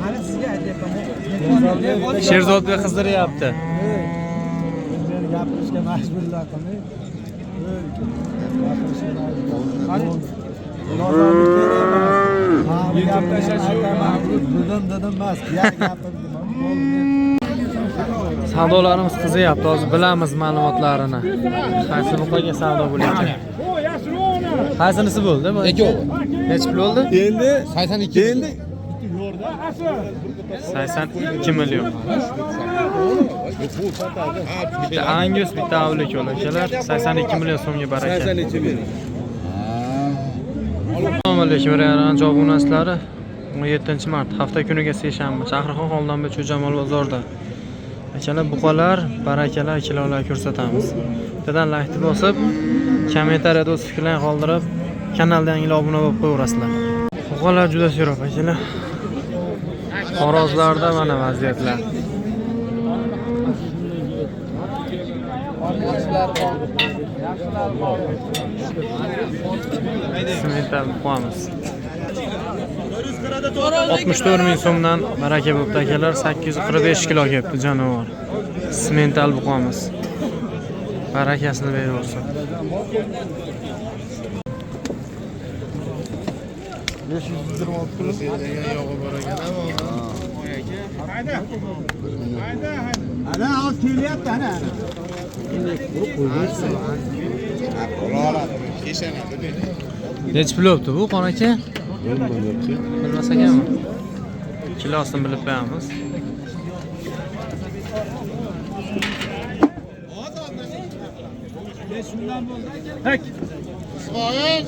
Mana sizga aytyapman. Sherzodbek qizdiryapti. Meni gapirishga majburlar qilmang. Dedim emas, gapirdim. Savdolarimiz qizyapti, hozir bilamiz ma'lumotlarini. Qaysi buqaga savdo bo'lyapti? Qaysinisi bo'ldi? Necha pul bo'ldi? Endi 82. Endi 82 million. Bitta Angus, bitta Avlik akalar 82 million so'mga baraka. 82 million. Assalomu alaykum radio obunachilar. 17-mart hafta kuniga seshanba Shahrixon Xoldonbek Cho'jamol bozorda. Akalar buqalar, barakalar, kilolar ko'rsatamiz. Bittadan laykni bosib, kommentariyada o'z fikrlaringizni qoldirib, kanalga yangi obuna bo'lib qo'yaverasizlar. Buqalar juda serob akalar. Xorozlarda mana vaziyatlar. Simental qo'yamiz. 64 ming so'mdan baraka bo'pti akalar, 845 kilo kelibdi jonivor. Simental buqamiz. Barakasini beraversin. 526 yog'i bor ekan. Ana hozir kelyapti ana. Necha pul bo'pti bu qon aka? Bilmas ekanmi? Kilosini bilib qo'yamiz. Shundan bo'ldi aka. Hak. Ismoil.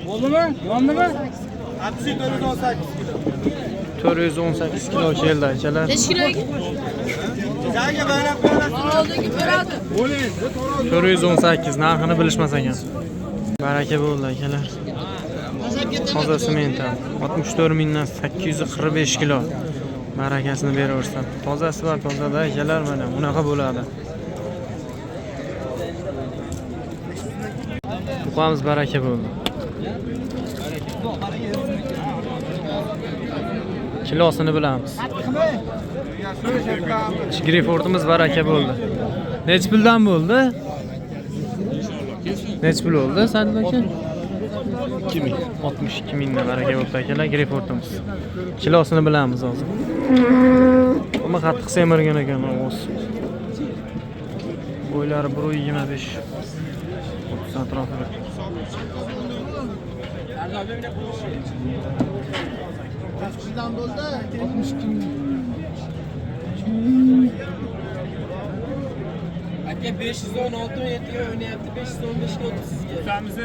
Bo'ldimi? Yondimi? 418 kilo. 418 kilo keldi akalar. Necha kilo ekan? Sizga bayraq berasiz. Oldingi beradi. 418 narxini bilishmas ekan. Baraka bo'ldi akalar. Hozir simental 64 mingdan 845 kilo. Barakasini beraversin. Tozasi va tozada akalar mana unaqa bo'ladi. Buqamiz baraka bo'ldi. Kilosini bilamiz. Greyfordimiz baraka bo'ldi. Necha puldan bo'ldi? Necha pul bo'ldi Sadil aka? 2000. 62 mingdan baraka bo'ldi akalar, Greyfordimiz. Kilosini bilamiz hozir. Ammo qattiq semirgan ekan o'z. Bo'ylari 1.25 30 atrofida. Sizdan bo'ldi 62 ming. Aka 516 17 ga o'ynayapti, 515 ga o'tdi sizga. O'tamiz.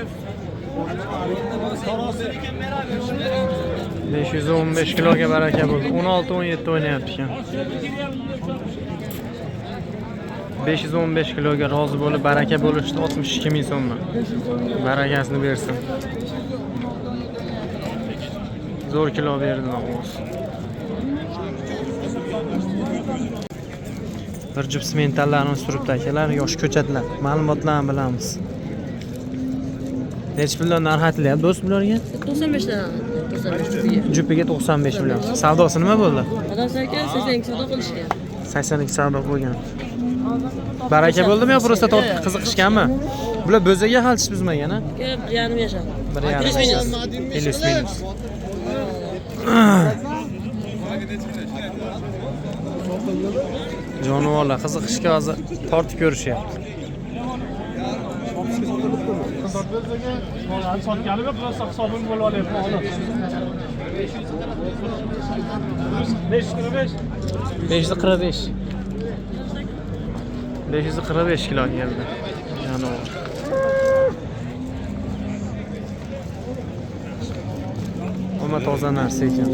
515 kiloga baraka bo'ldi. 16-17 o'ynayapti ekan. 515 kiloga rozi bo'lib baraka bo'lishdi 62 ming so'mdan. Barakasini bersin. Zo'r kilo berdilar o'z. Bir jup simentallarni suribdi akalar, yosh ko'chatlar. Ma'lumotlarni bilamiz. Necha puldan narx aytilyapti do'st bularga? 95 dan. 95 Jupiga 95 million. Savdosi nima bo'ldi? Odamlar aka 82 savdo qilishgan. 82 savdo bo'lgan. Baraka bo'ldimi yo prosta tortib qiziqishganmi? Bular bo'zaga halchish buzmagan-a? Yarim yashar. 1.5 minus. Jonivorlar qiziqishga hozir tortib ko'rishyapti. Sotganimga prosta hisobim bo'lib olyapman hozir. 545. 545. 545 kilo keldi. Jonivor. Ama toza narsa ekan.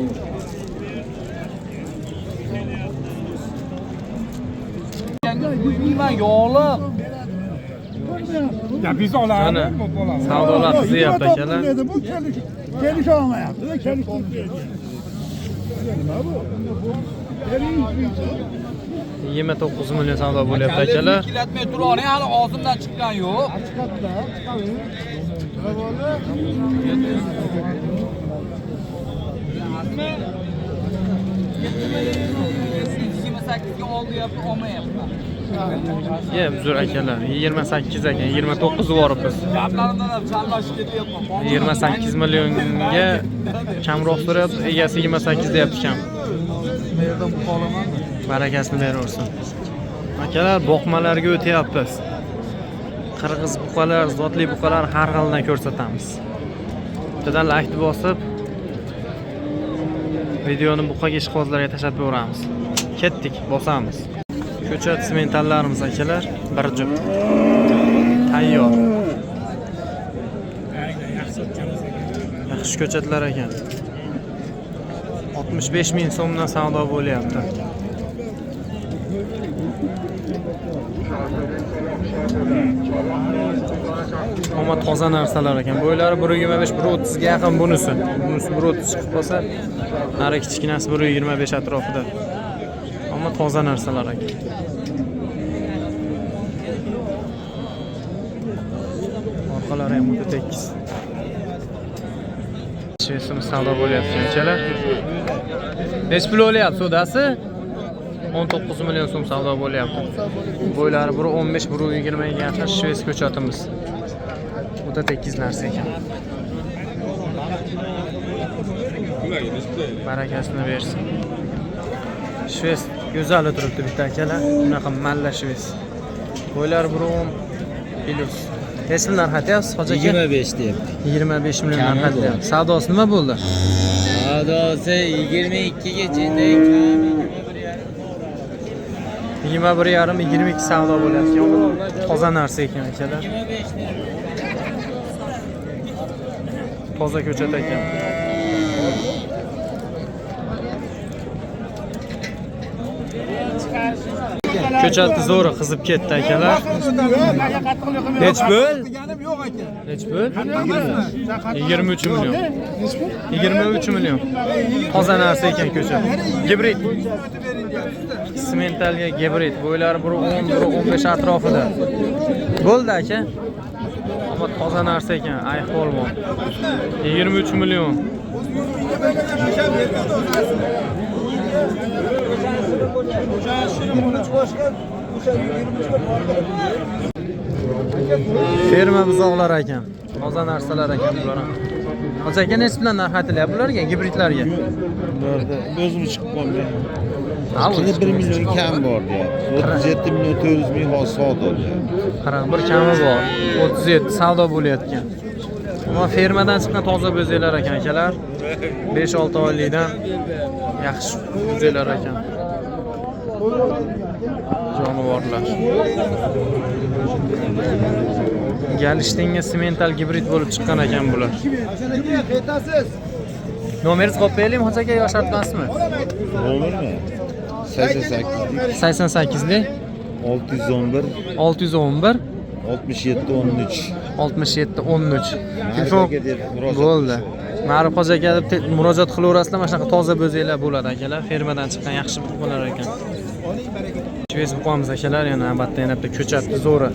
Ya biz olarmiz bu bola. Savdolar qizyapti akalar. Bu kelish olmayapti. Kelish nima bu? 29 million savdo bo'lyapti akalar. Kilatmay turavering, hali og'zimdan chiqqan yo'q. ga oldi yapib olmayapman. Ye, uzr akalar. 28 ekan, 29 voribmiz. Gaplarimdan ham chalmashib ketyapman. 28 millionga kamroq so'rayapti, egasi 28 deyapti kam. Barakasini beraversin. Akalar, boqmalarga o'tyapmiz. Qirg'iz buqalar, zotli buqalar har xildan ko'rsatamiz. Bittadan like bosib, videoni buqaga ishqibozlarga tashlab beramiz. Ketdik, bosamiz. Ko'chat sementallarimiz akalar, bir juft. Tayyor. Yaxshi ko'chatlar ekan. 65 ming so'mdan savdo bo'lyapti. Ammo toza narsalar ekan. Bo'ylari 1.25, 1.30 ga yaqin bunisi. Bunisi 1.30 chiqib qolsa, nari kichkinasi 1.25 atrofida. Ammo toza narsalar ekan. Orqalari ham juda tekis. Shesimi savdo bo'lyapti akalar. Nech pul o'lyapti sodasi? 19 million so'm savdo bo'lyapti. Bo'ylari 1.15, 1.20 ga yaqin shves ko'chatimiz. Juda tekis narsa ekan. Barakasini bersin. Shves go'zal turibdi bitta akalar. Bunaqa malla shves. Bo'ylari 1.10 plus. Nech pul narx aytyapsiz, hoji aka? 25 deyapti. 25 million narx aytyapti. Savdosi nima bo'ldi? Savdosi 22 gacha endi 21,5 22 savdo bo'lyapti. Toza narsa ekan akalar. Toza ko'chat ekan. Ko'chatni zo'ri qizib ketdi akalar. Nech pul? Nech pul? 23 million. 23 million. Toza narsa ekan ko'chat. Gibrid. Sementalga gibrid. Bo'ylari 1.10, 1.15 atrofida. Bo'ldi aka. Ammo toza narsa ekan, ayholmon. 23 million. Ferma buzoqlar ekan. Toza narsalar ekan bular ham. Hoji aka nech bilan narx aytilyapti bularga, gibridlarga? Bularda o'zim chiqib qolgan. Ha, 1 million kam bor deyapti. 37 million 400 ming hozir savdo deyapti. 41 kami bor. 37 savdo bo'layotgan. Ammo fermadan chiqqan toza bo'zaklar ekan akalar. 5-6 oylikdan yaxshi bo'zaklar ekan. Jonivorlar. Galishtinga semental gibrid bo'lib chiqqan ekan bular. Nomeringizni qo'yib beraylikmi, hoji aka, yo shart emasmi? Nomermi? 88 88lik 611 611 67 13. 67 13. Telefon Aka deb murojaat bo'ldi. Ma'ruf hoji aka deb murojaat qilaverasizlar. Mana shunaqa toza bo'zaklar bo'ladi akalar. Fermadan chiqqan yaxshi buqalar ekan. Shves buqamiz akalar, yana albatta yana bitta ko'chatni zo'ri.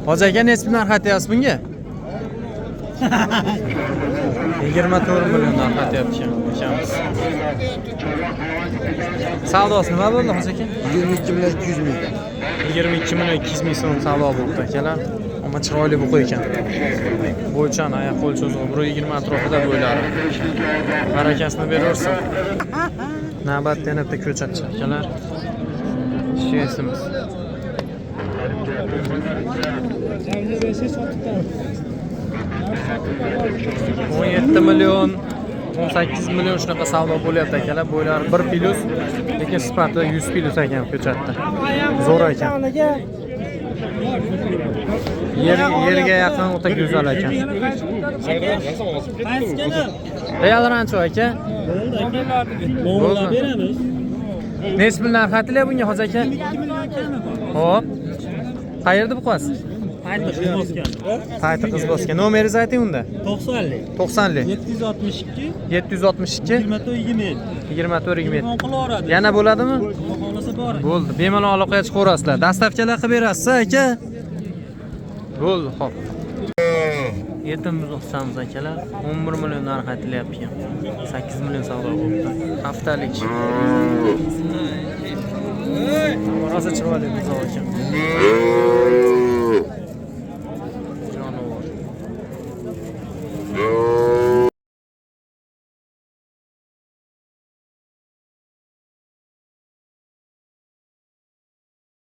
Hoji aka nech narx aytyapsiz bunga? 24 million narx aytyapti akamiz. Savdosi nima bo'ldi hoji aka? 22 million 200 ming. 22 million 200 ming so'm savdo bo'ldi akalar. Ammo chiroyli buqa ekan. Bo'ychan, oyoq qo'l cho'zig'i 120 atrofida bo'ylari. Barakasini beraversin. Navbatda yana bitta ko'chat akalar. Shesimiz. 17 million 18 million shunaqa savdo bo'lyapti akalar. Bo'ylari 1 plus, lekin sifati 100 plus ekan ko'chatda. Zo'r ekan. Yerga yaqin o'ta go'zal ekan. Real-rancho aka. Bo'ldi. Beramiz. Nech pul narx aytilyapti bunga hoji aka? Xo'p. Qayerda bu qaz? Payti qiz bosgan. Nomeringizni ayting unda. 90lik. 90lik. 762 762 24 27. Yana bo'ladimi? Xohlasa bor. Bo'ldi. Bemalol aloqaga chiqaverasizlar. Dastavkalar qilib berasiz aka. Bo'ldi, xo'p. yetim buzoq qisamiz akalar. 11 million narx aytilyapti ekan. 8 million savdo bo'libdi. Haftalik. Rosa chiroyli buzoq ekan.